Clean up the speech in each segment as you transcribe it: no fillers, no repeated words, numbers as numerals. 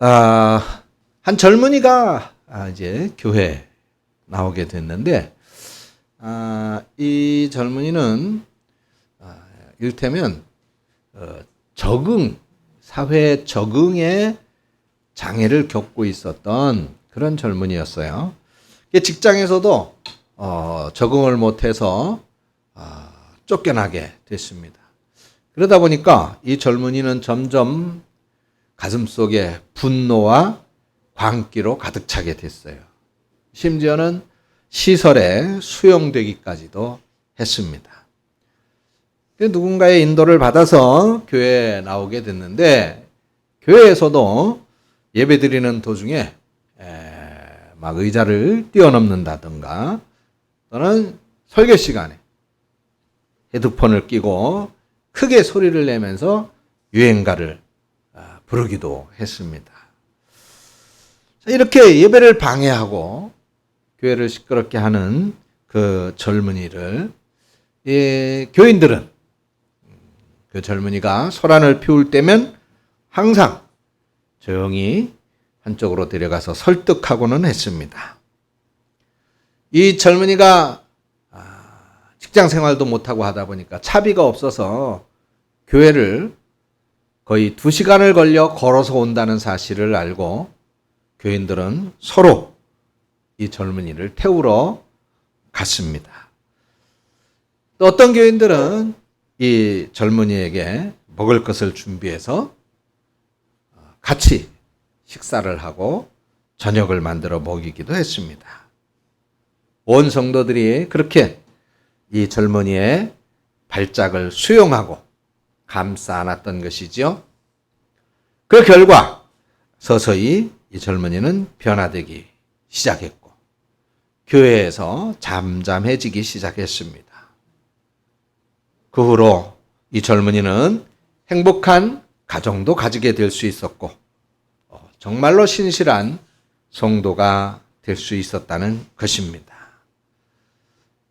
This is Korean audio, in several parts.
한 젊은이가 이제 교회에 나오게 됐는데, 이 젊은이는 이를테면 사회 적응에 장애를 겪고 있었던 그런 젊은이였어요. 직장에서도 적응을 못해서 쫓겨나게 됐습니다. 그러다 보니까 이 젊은이는 점점 가슴속에 분노와 광기로 가득 차게 됐어요. 심지어는 시설에 수용되기까지도 했습니다. 누군가의 인도를 받아서 교회에 나오게 됐는데, 교회에서도 예배 드리는 도중에 막 의자를 뛰어넘는다든가, 또는 설교 시간에 헤드폰을 끼고 크게 소리를 내면서 유행가를 부르기도 했습니다. 이렇게 예배를 방해하고 교회를 시끄럽게 하는 그 젊은이를 교인들은 그 젊은이가 소란을 피울 때면 항상 조용히 한쪽으로 데려가서 설득하고는 했습니다. 이 젊은이가 직장 생활도 못하고 하다 보니까 차비가 없어서 교회를 거의 2시간을 걸려 걸어서 온다는 사실을 알고 교인들은 서로 이 젊은이를 태우러 갔습니다. 또 어떤 교인들은 이 젊은이에게 먹을 것을 준비해서 같이 식사를 하고 저녁을 만들어 먹이기도 했습니다. 온 성도들이 그렇게 이 젊은이의 발작을 수용하고 감싸 안았던 것이죠. 그 결과 서서히 이 젊은이는 변화되기 시작했고 교회에서 잠잠해지기 시작했습니다. 그 후로 이 젊은이는 행복한 가정도 가지게 될 수 있었고 정말로 신실한 성도가 될 수 있었다는 것입니다.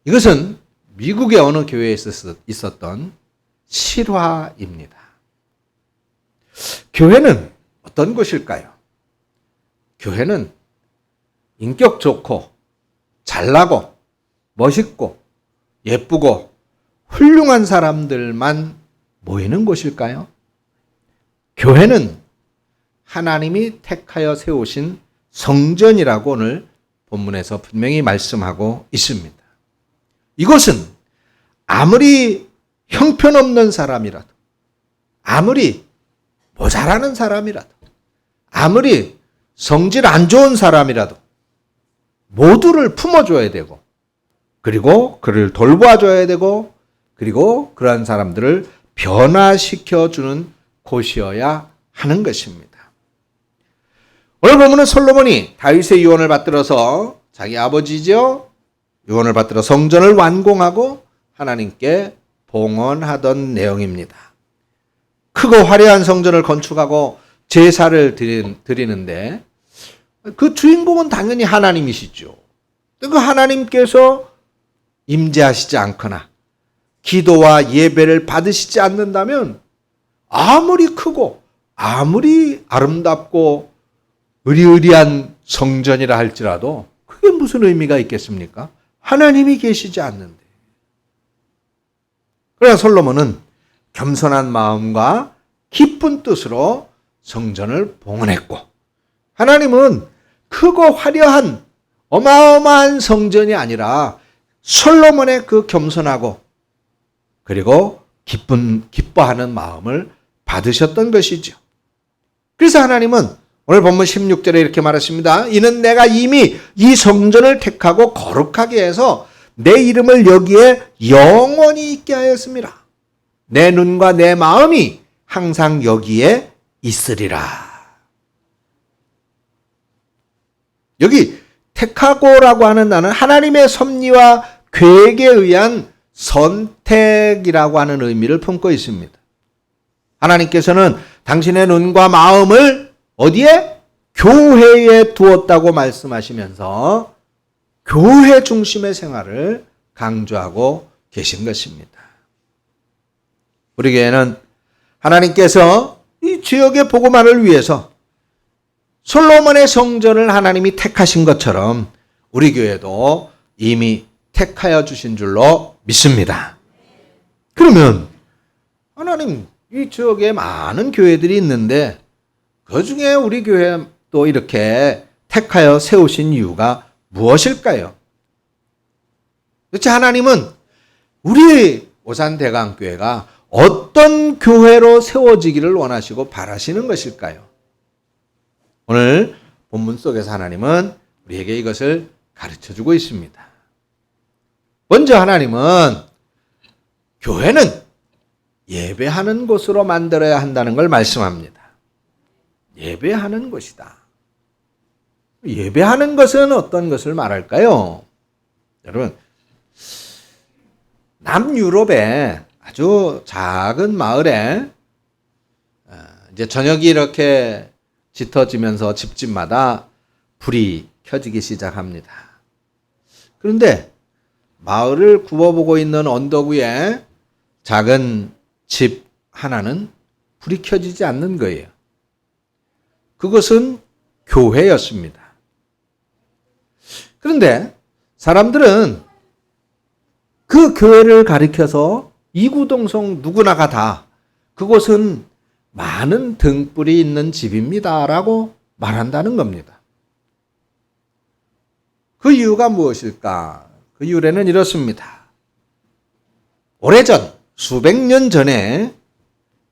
이것은 미국의 어느 교회에 있었던 실화입니다. 교회는 어떤 곳일까요? 교회는 인격 좋고 잘나고 멋있고 예쁘고 훌륭한 사람들만 모이는 곳일까요? 교회는 하나님이 택하여 세우신 성전이라고 오늘 본문에서 분명히 말씀하고 있습니다. 이곳은 아무리 형편없는 사람이라도, 아무리 모자라는 사람이라도, 아무리 성질 안 좋은 사람이라도 모두를 품어줘야 되고, 그리고 그를 돌봐줘야 되고, 그리고 그러한 사람들을 변화시켜주는 곳이어야 하는 것입니다. 오늘 보면은 솔로몬이 다윗의 유언을 받들어서 자기 아버지죠, 유언을 받들어 성전을 완공하고 하나님께 봉헌하던 내용입니다. 크고 화려한 성전을 건축하고 제사를 드리는데 그 주인공은 당연히 하나님이시죠. 그 하나님께서 임재하시지 않거나 기도와 예배를 받으시지 않는다면 아무리 크고 아무리 아름답고 의리의리한 성전이라 할지라도 그게 무슨 의미가 있겠습니까? 하나님이 계시지 않는데. 그러나 솔로몬은 겸손한 마음과 기쁜 뜻으로 성전을 봉헌했고, 하나님은 크고 화려한 어마어마한 성전이 아니라 솔로몬의 그 겸손하고 그리고 기뻐하는 마음을 받으셨던 것이죠. 그래서 하나님은 오늘 본문 16절에 이렇게 말했습니다. 이는 내가 이미 이 성전을 택하고 거룩하게 해서 내 이름을 여기에 영원히 있게 하였습니다. 내 눈과 내 마음이 항상 여기에 있으리라. 여기 택하고라고 하는 단어는 하나님의 섭리와 계획에 의한 선택이라고 하는 의미를 품고 있습니다. 하나님께서는 당신의 눈과 마음을 어디에? 교회에 두었다고 말씀하시면서 교회 중심의 생활을 강조하고 계신 것입니다. 우리 교회는 하나님께서 이 지역의 복음화를 위해서 솔로몬의 성전을 하나님이 택하신 것처럼 우리 교회도 이미 택하여 주신 줄로 믿습니다. 그러면 하나님, 이 지역에 많은 교회들이 있는데 그 중에 우리 교회도 이렇게 택하여 세우신 이유가 무엇일까요? 도대체 하나님은 우리 오산대강교회가 어떤 교회로 세워지기를 원하시고 바라시는 것일까요? 오늘 본문 속에서 하나님은 우리에게 이것을 가르쳐주고 있습니다. 먼저 하나님은 교회는 예배하는 곳으로 만들어야 한다는 걸 말씀합니다. 예배하는 곳이다. 예배하는 것은 어떤 것을 말할까요? 여러분, 남유럽의 아주 작은 마을에 이제 저녁이 이렇게 짙어지면서 집집마다 불이 켜지기 시작합니다. 그런데 마을을 굽어보고 있는 언덕 위에 작은 집 하나는 불이 켜지지 않는 거예요. 그것은 교회였습니다. 그런데 사람들은 그 교회를 가리켜서 이구동성 누구나가 다 그곳은 많은 등불이 있는 집입니다라고 말한다는 겁니다. 그 이유가 무엇일까? 그 유래는 이렇습니다. 오래전 수백 년 전에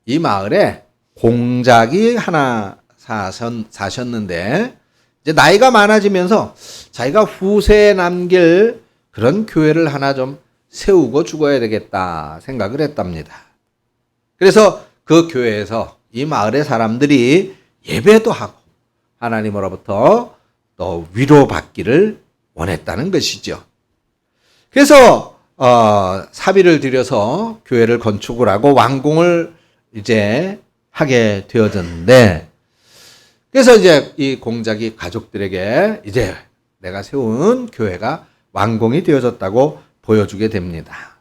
이 마을에 공작이 하나 사셨는데 이제 나이가 많아지면서 자기가 후세에 남길 그런 교회를 하나 좀 세우고 죽어야 되겠다 생각을 했답니다. 그래서 그 교회에서 이 마을의 사람들이 예배도 하고 하나님으로부터 또 위로받기를 원했다는 것이죠. 그래서 사비를 들여서 교회를 건축을 하고 완공을 이제 하게 되어졌는데, 그래서 이제 이 공작이 가족들에게 이제 내가 세운 교회가 완공이 되어졌다고 보여주게 됩니다.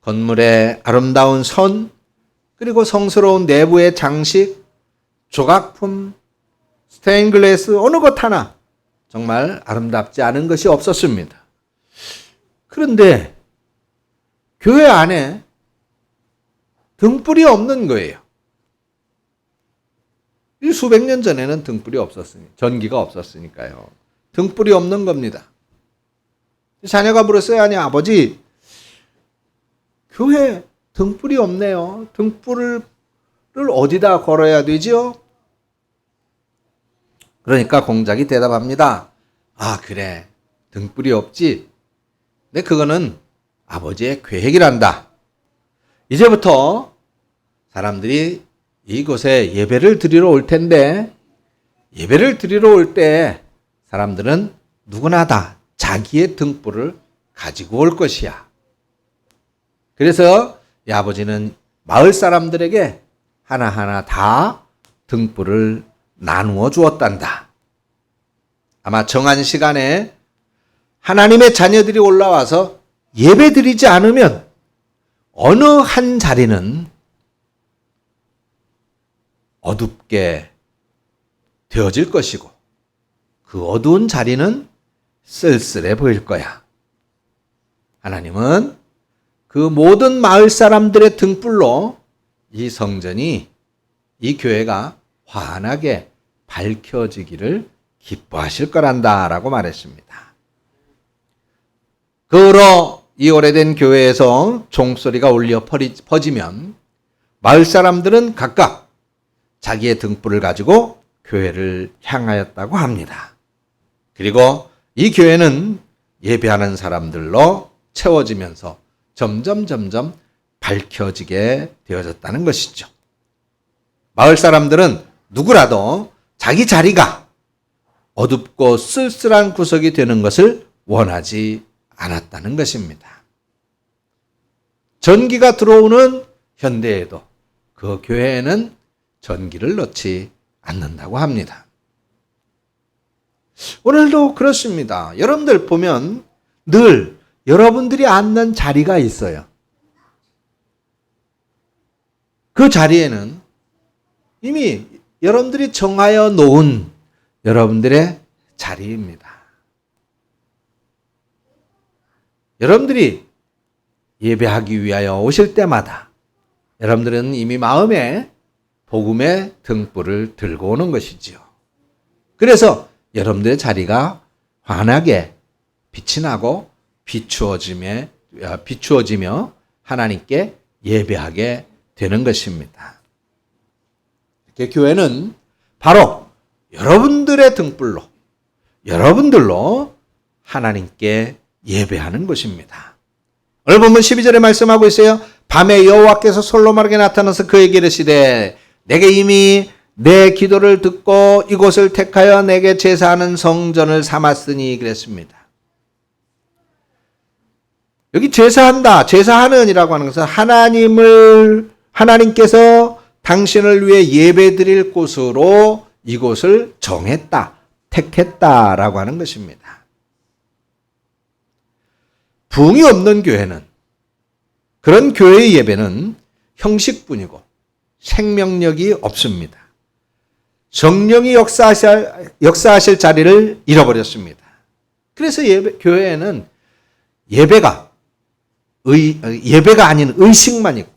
건물의 아름다운 선, 그리고 성스러운 내부의 장식, 조각품, 스테인글라스 어느 것 하나 정말 아름답지 않은 것이 없었습니다. 그런데 교회 안에 등불이 없는 거예요. 이 수백 년 전에는 등불이 없었으니, 전기가 없었으니까요. 등불이 없는 겁니다. 자녀가 물었어요. 아니, 아버지, 교회 등불이 없네요. 등불을 어디다 걸어야 되죠? 그러니까 공작이 대답합니다. 아, 그래. 등불이 없지. 근데 그거는 아버지의 계획이란다. 이제부터 사람들이 이곳에 예배를 드리러 올 텐데, 예배를 드리러 올 때 사람들은 누구나 다 자기의 등불을 가지고 올 것이야. 그래서 이 아버지는 마을 사람들에게 하나하나 다 등불을 나누어 주었단다. 아마 정한 시간에 하나님의 자녀들이 올라와서 예배 드리지 않으면 어느 한 자리는 어둡게 되어질 것이고 그 어두운 자리는 쓸쓸해 보일 거야. 하나님은 그 모든 마을 사람들의 등불로 이 성전이, 이 교회가 환하게 밝혀지기를 기뻐하실 거란다라고 말했습니다. 그 후로 이 오래된 교회에서 종소리가 울려 퍼지면 마을 사람들은 각각 자기의 등불을 가지고 교회를 향하였다고 합니다. 그리고 이 교회는 예배하는 사람들로 채워지면서 점점 밝혀지게 되어졌다는 것이죠. 마을 사람들은 누구라도 자기 자리가 어둡고 쓸쓸한 구석이 되는 것을 원하지 않았다는 것입니다. 전기가 들어오는 현대에도 그 교회에는 전기를 넣지 않는다고 합니다. 오늘도 그렇습니다. 여러분들 보면 늘 여러분들이 앉는 자리가 있어요. 그 자리에는 이미 여러분들이 정하여 놓은 여러분들의 자리입니다. 여러분들이 예배하기 위하여 오실 때마다 여러분들은 이미 마음에 복음의 등불을 들고 오는 것이지요. 그래서 여러분들의 자리가 환하게 빛이 나고 비추어지며 하나님께 예배하게 되는 것입니다. 이렇게 교회는 바로 여러분들의 등불로, 여러분들로 하나님께 예배하는 곳입니다. 오늘 본문 12절에 말씀하고 있어요. 밤에 여호와께서 솔로몬에게 나타나서 그에게 이르시되 내게 이미 내 기도를 듣고 이곳을 택하여 내게 제사하는 성전을 삼았으니 그랬습니다. 여기 제사한다, 제사하는이라고 하는 것은 하나님께서 당신을 위해 예배드릴 곳으로 이곳을 정했다, 택했다라고 하는 것입니다. 부흥이 없는 교회는, 그런 교회의 예배는 형식뿐이고 생명력이 없습니다. 성령이 역사하실 자리를 잃어버렸습니다. 그래서 교회에는 예배가 아닌 의식만 있고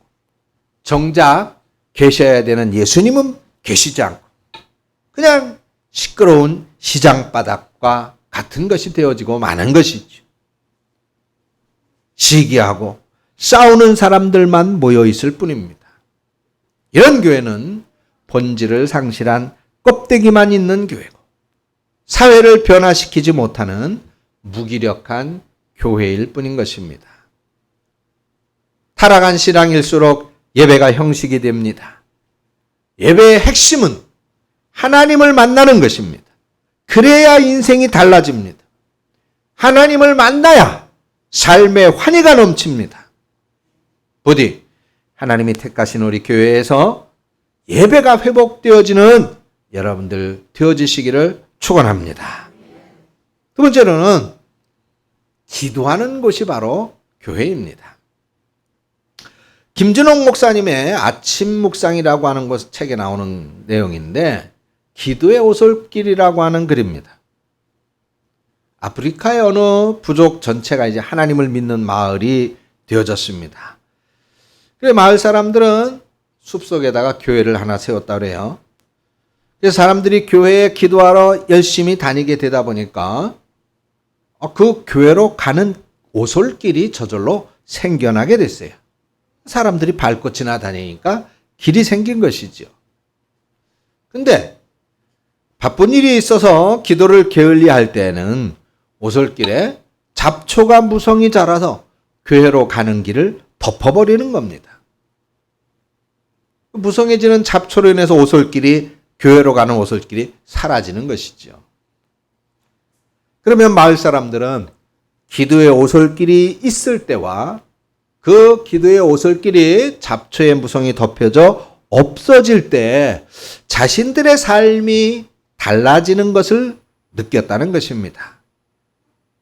정작 계셔야 되는 예수님은 계시지 않고 그냥 시끄러운 시장바닥과 같은 것이 되어지고 마는 것이죠. 시기하고 싸우는 사람들만 모여 있을 뿐입니다. 이런 교회는 본질을 상실한 껍데기만 있는 교회고 사회를 변화시키지 못하는 무기력한 교회일 뿐인 것입니다. 타락한 신앙일수록 예배가 형식이 됩니다. 예배의 핵심은 하나님을 만나는 것입니다. 그래야 인생이 달라집니다. 하나님을 만나야 삶의 환희가 넘칩니다. 부디 하나님이 택하신 우리 교회에서 예배가 회복되어지는 여러분들 되어지시기를 축원합니다. 두 번째로는 기도하는 곳이 바로 교회입니다. 김준옥 목사님의 아침 묵상이라고 하는 것 책에 나오는 내용인데 기도의 오솔길이라고 하는 글입니다. 아프리카의 어느 부족 전체가 이제 하나님을 믿는 마을이 되어졌습니다. 그래 마을 사람들은 숲속에다가 교회를 하나 세웠다 그래요. 그래서 사람들이 교회에 기도하러 열심히 다니게 되다 보니까 그 교회로 가는 오솔길이 저절로 생겨나게 됐어요. 사람들이 밟고 지나다니니까 길이 생긴 것이죠. 근데 바쁜 일이 있어서 기도를 게을리할 때는 오솔길에 잡초가 무성히 자라서 교회로 가는 길을 덮어버리는 겁니다. 무성해지는 잡초로 인해서 교회로 가는 오솔길이 사라지는 것이죠. 그러면 마을 사람들은 기도의 오솔길이 있을 때와 그 기도의 오솔길이 잡초의 무성이 덮여져 없어질 때 자신들의 삶이 달라지는 것을 느꼈다는 것입니다.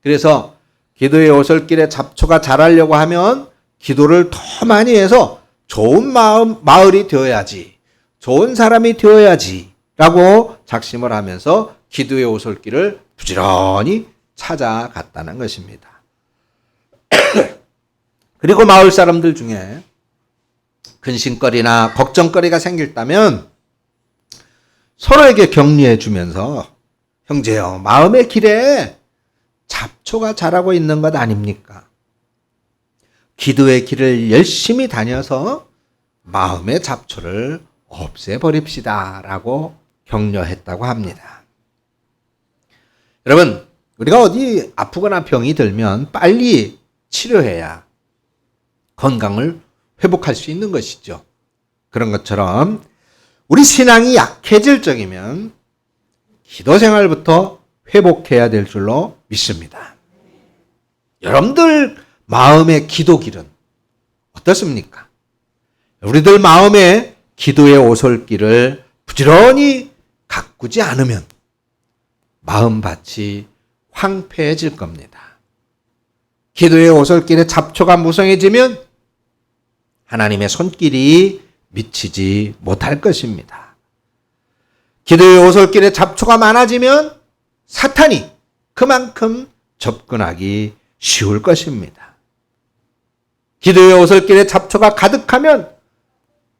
그래서 기도의 오솔길에 잡초가 자라려고 하면 기도를 더 많이 해서 좋은 마을이 되어야지, 좋은 사람이 되어야지 라고 작심을 하면서 기도의 오솔길을 부지런히 찾아갔다는 것입니다. 그리고 마을 사람들 중에 근심거리나 걱정거리가 생겼다면 서로에게 격려해 주면서 형제여, 마음의 길에 잡초가 자라고 있는 것 아닙니까? 기도의 길을 열심히 다녀서 마음의 잡초를 없애버립시다 라고 격려했다고 합니다. 여러분, 우리가 어디 아프거나 병이 들면 빨리 치료해야 건강을 회복할 수 있는 것이죠. 그런 것처럼 우리 신앙이 약해질 적이면 기도 생활부터 회복해야 될 줄로 믿습니다. 여러분들 마음의 기도길은 어떻습니까? 우리들 마음의 기도의 오솔길을 부지런히 가꾸지 않으면 마음밭이 황폐해질 겁니다. 기도의 오솔길에 잡초가 무성해지면 하나님의 손길이 미치지 못할 것입니다. 기도의 오솔길에 잡초가 많아지면 사탄이 그만큼 접근하기 쉬울 것입니다. 기도의 오솔길에 잡초가 가득하면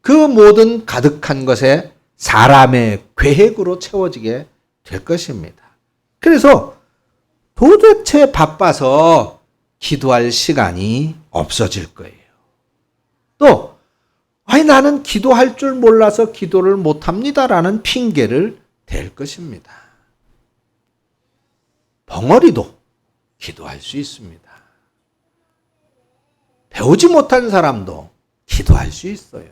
그 모든 가득한 것에 사람의 계획으로 채워지게 될 것입니다. 그래서 도대체 바빠서 기도할 시간이 없어질 거예요. 또 나는 기도할 줄 몰라서 기도를 못합니다라는 핑계를 댈 것입니다. 벙어리도 기도할 수 있습니다. 배우지 못한 사람도 기도할 수 있어요.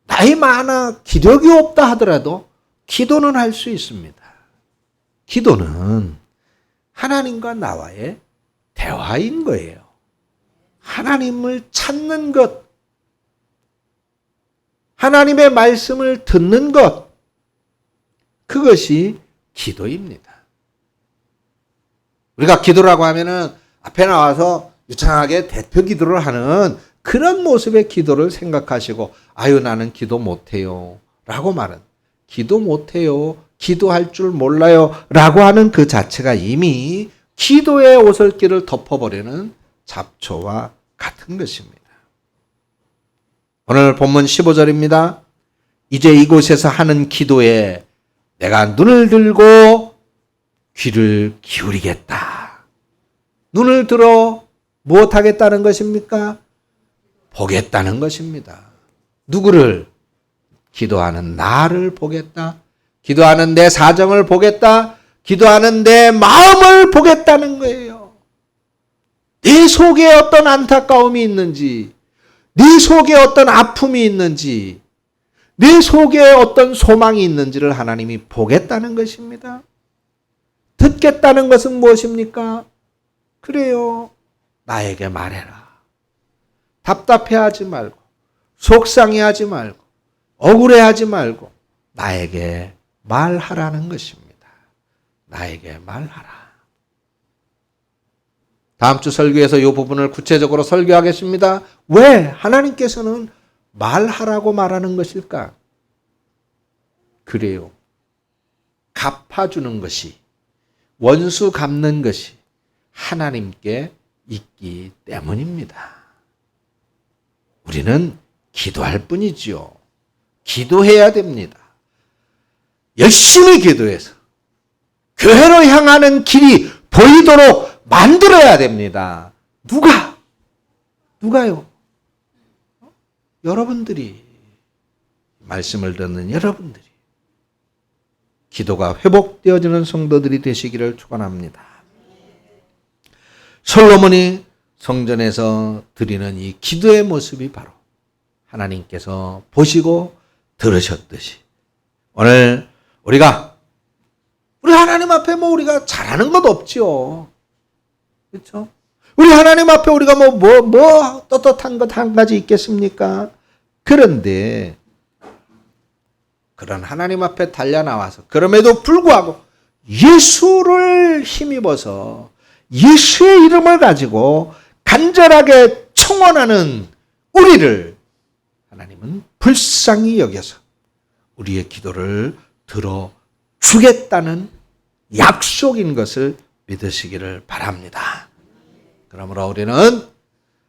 나이 많아 기력이 없다 하더라도 기도는 할 수 있습니다. 기도는 하나님과 나와의 대화인 거예요. 하나님을 찾는 것, 하나님의 말씀을 듣는 것, 그것이 기도입니다. 우리가 기도라고 하면은 앞에 나와서 유창하게 대표 기도를 하는 그런 모습의 기도를 생각하시고, 아유, 나는 기도 못해요 라고 말은, 기도 못해요, 기도할 줄 몰라요 라고 하는 그 자체가 이미 기도의 오솔길을 덮어버리는 잡초와 같은 것입니다. 오늘 본문 15절입니다. 이제 이곳에서 하는 기도에 내가 눈을 들고 귀를 기울이겠다. 눈을 들어 무엇하겠다는 것입니까? 보겠다는 것입니다. 누구를? 기도하는 나를 보겠다. 기도하는 내 사정을 보겠다. 기도하는 내 마음을 보겠다는 거예요. 네 속에 어떤 안타까움이 있는지, 네 속에 어떤 아픔이 있는지, 네 속에 어떤 소망이 있는지를 하나님이 보겠다는 것입니다. 듣겠다는 것은 무엇입니까? 그래요, 나에게 말해라. 답답해하지 말고, 속상해하지 말고, 억울해하지 말고 나에게 말하라는 것입니다. 나에게 말하라. 다음 주 설교에서 이 부분을 구체적으로 설교하겠습니다. 왜 하나님께서는 말하라고 말하는 것일까? 그래요, 갚아주는 것이, 원수 갚는 것이 하나님께 있기 때문입니다. 우리는 기도할 뿐이지요. 기도해야 됩니다. 열심히 기도해서 교회로 향하는 길이 보이도록 만들어야 됩니다. 누가요? 여러분들이, 말씀을 듣는 여러분들이 기도가 회복되어지는 성도들이 되시기를 축원합니다. 솔로몬이 성전에서 드리는 이 기도의 모습이 바로 하나님께서 보시고 들으셨듯이 오늘 우리 하나님 앞에 우리가 잘하는 것 없지요. 그렇죠? 우리 하나님 앞에 우리가 떳떳한 것 한 가지 있겠습니까? 그런데 그런 하나님 앞에 달려 나와서 그럼에도 불구하고 예수를 힘입어서 예수의 이름을 가지고 간절하게 청원하는 우리를 하나님은 불쌍히 여겨서 우리의 기도를 들어주겠다는 약속인 것을 믿으시기를 바랍니다. 그러므로 우리는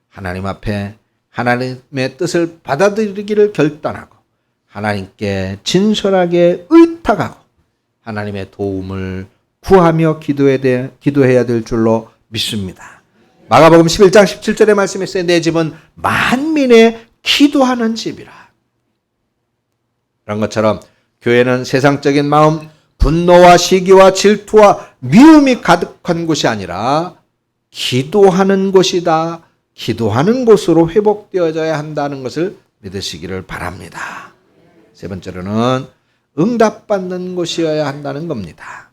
하나님 앞에 하나님의 뜻을 받아들이기를 결단하고 하나님께 진솔하게 의탁하고 하나님의 도움을 구하며 기도해야 될 줄로 믿습니다. 마가복음 11장 17절의 말씀에 있어요. 내 집은 만민의 기도하는 집이라. 그런 것처럼 교회는 세상적인 마음, 분노와 시기와 질투와 미움이 가득한 곳이 아니라 기도하는 곳이다. 기도하는 곳으로 회복되어져야 한다는 것을 믿으시기를 바랍니다. 세 번째로는 응답받는 곳이어야 한다는 겁니다.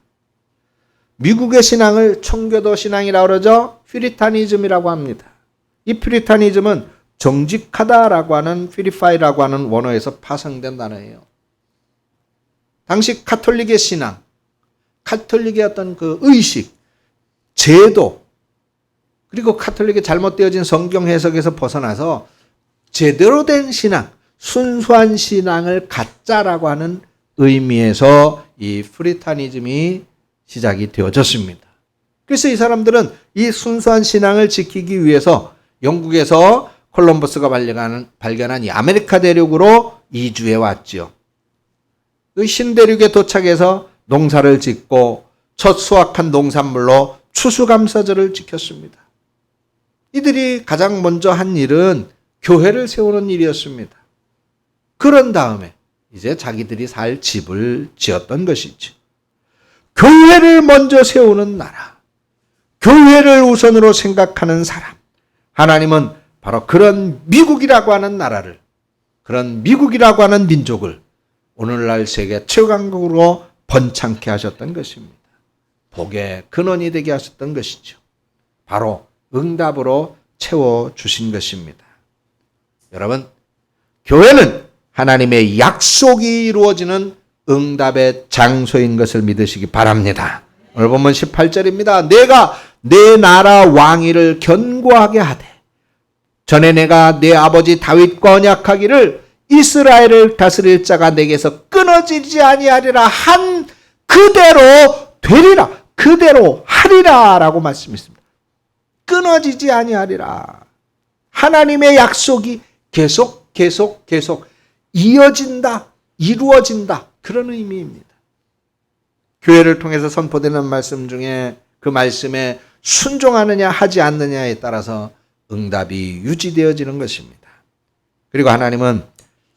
미국의 신앙을 청교도 신앙이라고 그러죠. 퓨리타니즘이라고 합니다. 이 퓨리타니즘은 정직하다라고 하는 퓨리파이라고 하는 원어에서 파생된 단어예요. 당시 카톨릭의 신앙, 카톨릭의 어떤 그 의식, 제도, 그리고 카톨릭의 잘못되어진 성경 해석에서 벗어나서 제대로 된 신앙, 순수한 신앙을 갖자라고 하는 의미에서 이 프리타니즘이 시작이 되어졌습니다. 그래서 이 사람들은 이 순수한 신앙을 지키기 위해서 영국에서 콜럼버스가 발견한 이 아메리카 대륙으로 이주해 왔지요. 그 신대륙에 도착해서 농사를 짓고 첫 수확한 농산물로 추수감사절을 지켰습니다. 이들이 가장 먼저 한 일은 교회를 세우는 일이었습니다. 그런 다음에 이제 자기들이 살 집을 지었던 것이죠. 교회를 먼저 세우는 나라, 교회를 우선으로 생각하는 사람, 하나님은 바로 그런 미국이라고 하는 나라를, 그런 미국이라고 하는 민족을 오늘날 세계 최강국으로 번창케 하셨던 것입니다. 복의 근원이 되게 하셨던 것이죠. 바로 응답으로 채워주신 것입니다. 여러분, 교회는 하나님의 약속이 이루어지는 응답의 장소인 것을 믿으시기 바랍니다. 오늘 본문 18절입니다. 내가 내 나라 왕위를 견고하게 하되 전에 내가 내 아버지 다윗과 언약하기를 이스라엘을 다스릴 자가 내게서 끊어지지 아니하리라 한 그대로 되리라, 그대로 하리라 라고 말씀했습니다. 끊어지지 아니하리라. 하나님의 약속이 계속 이어진다, 이루어진다, 그런 의미입니다. 교회를 통해서 선포되는 말씀 중에 그 말씀에 순종하느냐 하지 않느냐에 따라서 응답이 유지되어지는 것입니다. 그리고 하나님은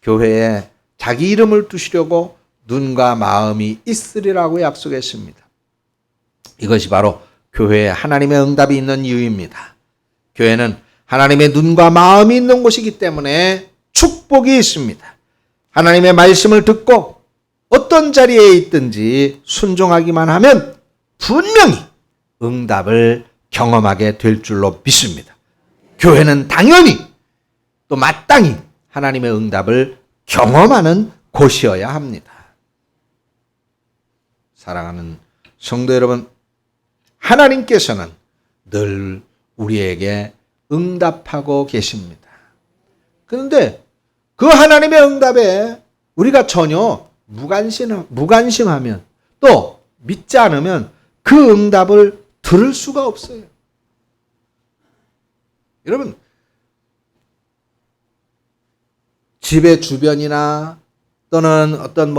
교회에 자기 이름을 두시려고 눈과 마음이 있으리라고 약속했습니다. 이것이 바로 교회에 하나님의 응답이 있는 이유입니다. 교회는 하나님의 눈과 마음이 있는 곳이기 때문에 축복이 있습니다. 하나님의 말씀을 듣고 어떤 자리에 있든지 순종하기만 하면 분명히 응답을 경험하게 될 줄로 믿습니다. 교회는 당연히 또 마땅히 하나님의 응답을 경험하는 곳이어야 합니다. 사랑하는 성도 여러분, 하나님께서는 늘 우리에게 응답하고 계십니다. 그런데 그 하나님의 응답에 우리가 전혀 무관심하면 또 믿지 않으면 그 응답을 들을 수가 없어요. 여러분, 집의 주변이나 또는 어떤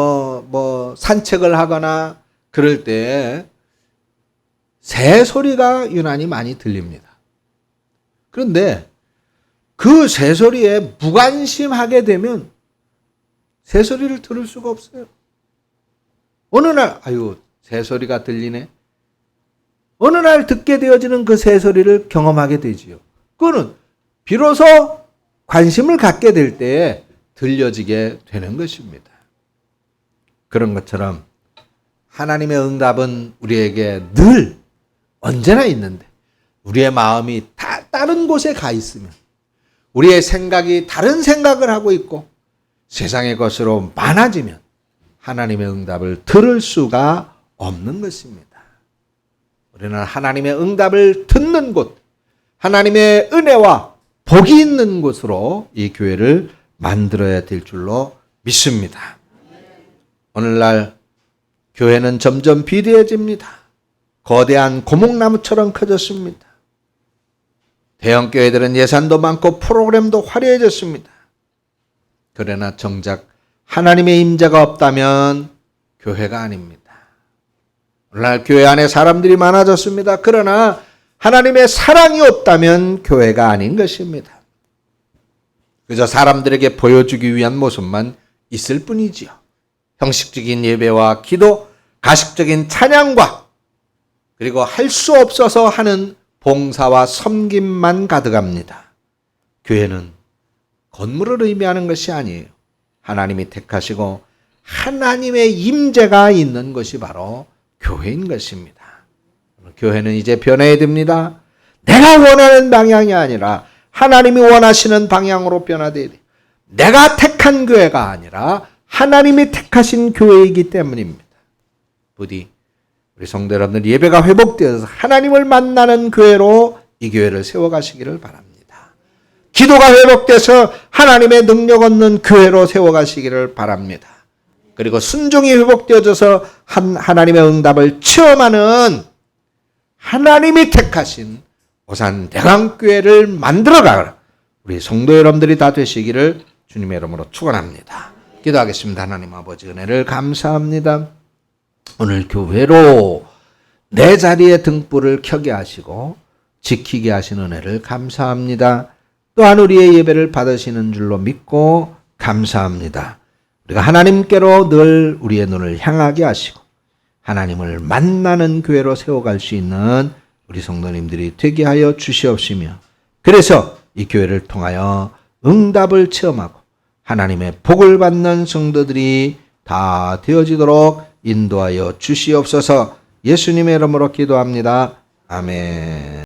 산책을 하거나 그럴 때 새 소리가 유난히 많이 들립니다. 그런데 그 새 소리에 무관심하게 되면 새 소리를 들을 수가 없어요. 어느 날 새 소리가 들리네. 어느 날 듣게 되어지는 그 새 소리를 경험하게 되지요. 그거는 비로소 관심을 갖게 될 때에 들려지게 되는 것입니다. 그런 것처럼 하나님의 응답은 우리에게 늘 언제나 있는데 우리의 마음이 다른 곳에 가 있으면, 우리의 생각이 다른 생각을 하고 있고 세상의 것으로 많아지면 하나님의 응답을 들을 수가 없는 것입니다. 우리는 하나님의 응답을 듣는 곳, 하나님의 은혜와 복이 있는 곳으로 이 교회를 만들어야 될 줄로 믿습니다. 오늘날 교회는 점점 비대해집니다. 거대한 고목나무처럼 커졌습니다. 대형 교회들은 예산도 많고 프로그램도 화려해졌습니다. 그러나 정작 하나님의 임재가 없다면 교회가 아닙니다. 오늘날 교회 안에 사람들이 많아졌습니다. 그러나 하나님의 사랑이 없다면 교회가 아닌 것입니다. 그저 사람들에게 보여주기 위한 모습만 있을 뿐이지요. 형식적인 예배와 기도, 가식적인 찬양과 그리고 할 수 없어서 하는 봉사와 섬김만 가득합니다. 교회는 건물을 의미하는 것이 아니에요. 하나님이 택하시고 하나님의 임재가 있는 것이 바로 교회인 것입니다. 교회는 이제 변해야 됩니다. 내가 원하는 방향이 아니라 하나님이 원하시는 방향으로 변화돼야 돼요. 내가 택한 교회가 아니라 하나님이 택하신 교회이기 때문입니다. 부디 우리 성도 여러분들 예배가 회복되어서 하나님을 만나는 교회로 이 교회를 세워가시기를 바랍니다. 기도가 회복돼서 하나님의 능력 얻는 교회로 세워가시기를 바랍니다. 그리고 순종이 회복되어져서 하나님의 응답을 체험하는 하나님이 택하신 오산 대강교회를 만들어가라. 우리 성도 여러분들이 다 되시기를 주님의 이름으로 축원합니다. 기도하겠습니다. 하나님 아버지 은혜를 감사합니다. 오늘 교회로 내 자리에 등불을 켜게 하시고 지키게 하시는 은혜를 감사합니다. 또한 우리의 예배를 받으시는 줄로 믿고 감사합니다. 우리가 하나님께로 늘 우리의 눈을 향하게 하시고 하나님을 만나는 교회로 세워갈 수 있는 우리 성도님들이 되게 하여 주시옵시며, 그래서 이 교회를 통하여 응답을 체험하고 하나님의 복을 받는 성도들이 다 되어지도록 인도하여 주시옵소서. 예수님의 이름으로 기도합니다. 아멘.